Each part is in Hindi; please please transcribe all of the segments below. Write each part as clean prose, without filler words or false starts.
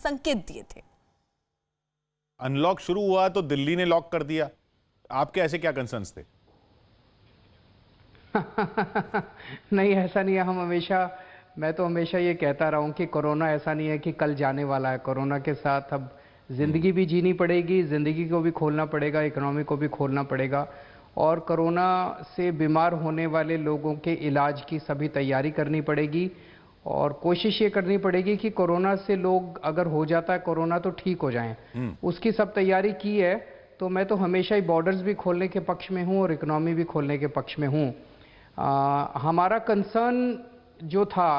संकेत दिए थे। अनलॉक शुरू हुआ तो दिल्ली ने लॉक कर दिया, आपके ऐसे क्या कंसर्न्स थे? नहीं, ऐसा नहीं है। मैं तो हमेशा ये कहता रहा हूँ कि कोरोना ऐसा नहीं है कि कल जाने वाला है। कोरोना के साथ अब जिंदगी भी जीनी पड़ेगी, जिंदगी को भी खोलना पड़ेगा, इकोनॉमी को भी खोलना पड़ेगा, और कोरोना से बीमार होने वाले लोगों के इलाज की सभी तैयारी करनी पड़ेगी। और कोशिश ये करनी पड़ेगी कि कोरोना से लोग अगर हो जाता है कोरोना तो ठीक हो जाएं। उसकी सब तैयारी की है। तो मैं तो हमेशा ही बॉर्डर्स भी खोलने के पक्ष में हूँ और इकोनॉमी भी खोलने के पक्ष में हूँ। हमारा कंसर्न जो था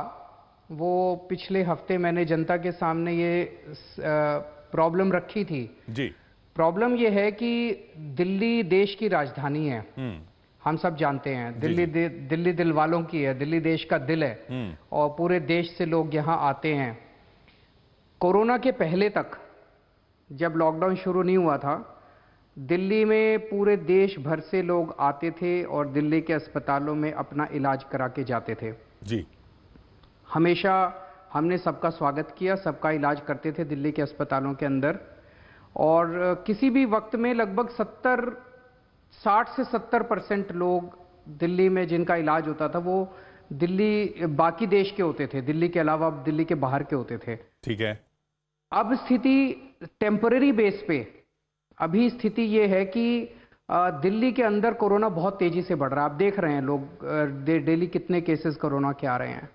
वो पिछले हफ्ते मैंने जनता के सामने ये प्रॉब्लम रखी थी जी। प्रॉब्लम ये है कि दिल्ली देश की राजधानी है, हम सब जानते हैं। दिल्ली दिल वालों की है, दिल्ली देश का दिल है, और पूरे देश से लोग यहाँ आते हैं। कोरोना के पहले तक जब लॉकडाउन शुरू नहीं हुआ था, दिल्ली में पूरे देश भर से लोग आते थे और दिल्ली के अस्पतालों में अपना इलाज करा के जाते थे। जी। हमेशा हमने सबका स्वागत किया, सबका इलाज करते थे दिल्ली के अस्पतालों के अंदर। और किसी भी वक्त में लगभग 60 से 70% लोग दिल्ली में जिनका इलाज होता था वो दिल्ली बाकी देश के होते थे, दिल्ली के अलावा दिल्ली के बाहर के होते थे। ठीक है। अब स्थिति टेम्पररी बेस पे, अभी स्थिति ये है कि दिल्ली के अंदर कोरोना बहुत तेजी से बढ़ रहा है। आप देख रहे हैं लोग डेली कितने केसेस कोरोना के आ रहे हैं।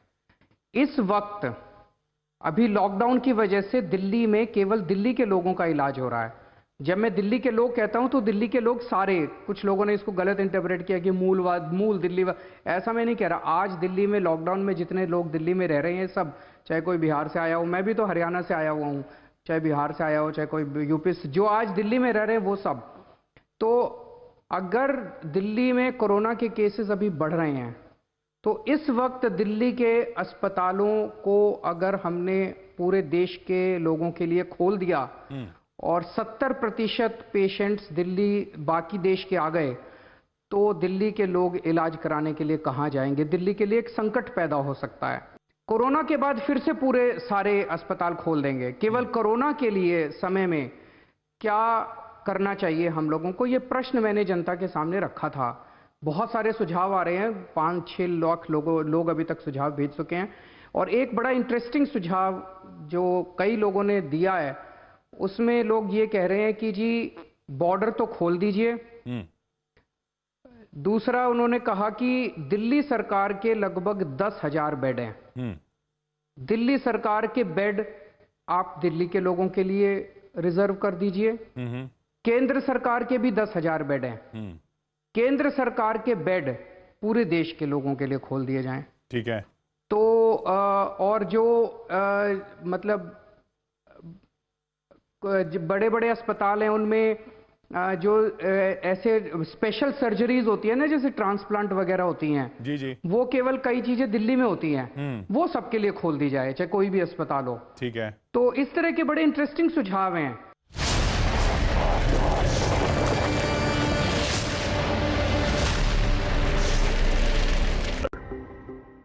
इस वक्त अभी लॉकडाउन की वजह से दिल्ली में केवल दिल्ली के लोगों का इलाज हो रहा है। जब मैं दिल्ली के लोग कहता हूं तो दिल्ली के लोग सारे, कुछ लोगों ने इसको गलत इंटरप्रेट किया कि मूल दिल्लीवाद, ऐसा मैं नहीं कह रहा। आज दिल्ली में लॉकडाउन में जितने लोग दिल्ली में रह रहे हैं सब, चाहे कोई बिहार से आया हो, मैं भी तो हरियाणा से आया हुआ हूं, चाहे बिहार से आया हो, चाहे कोई यूपी से, जो आज दिल्ली में रह रहे हैं वो सब। तो अगर दिल्ली में कोरोना के केसेस अभी बढ़ रहे हैं तो इस वक्त दिल्ली के अस्पतालों को अगर हमने पूरे देश के लोगों के लिए खोल दिया और 70% पेशेंट्स दिल्ली बाकी देश के आ गए, तो दिल्ली के लोग इलाज कराने के लिए कहां जाएंगे? दिल्ली के लिए एक संकट पैदा हो सकता है। कोरोना के बाद फिर से पूरे सारे अस्पताल खोल देंगे। केवल कोरोना के लिए समय में क्या करना चाहिए हम लोगों को, ये प्रश्न मैंने जनता के सामने रखा था। बहुत सारे सुझाव आ रहे हैं, 5-6 लाख लोग अभी तक सुझाव भेज चुके हैं। और एक बड़ा इंटरेस्टिंग सुझाव जो कई लोगों ने दिया है, उसमें लोग ये कह रहे हैं कि जी बॉर्डर तो खोल दीजिए। दूसरा उन्होंने कहा कि दिल्ली सरकार के लगभग 10,000 बेड हैं, दिल्ली सरकार के बेड आप दिल्ली के लोगों के लिए रिजर्व कर दीजिए। केंद्र सरकार के भी 10,000 बेड हैं, केंद्र सरकार के बेड पूरे देश के लोगों के लिए खोल दिए जाएं। ठीक है। तो और जो मतलब बड़े बड़े अस्पताल हैं उनमें जो ऐसे स्पेशल सर्जरीज होती है ना, जैसे ट्रांसप्लांट वगैरह होती हैं, जी, वो केवल कई चीजें दिल्ली में होती हैं, वो सबके लिए खोल दी जाए, चाहे कोई भी अस्पताल हो। ठीक है। तो इस तरह के बड़े इंटरेस्टिंग सुझाव हैं।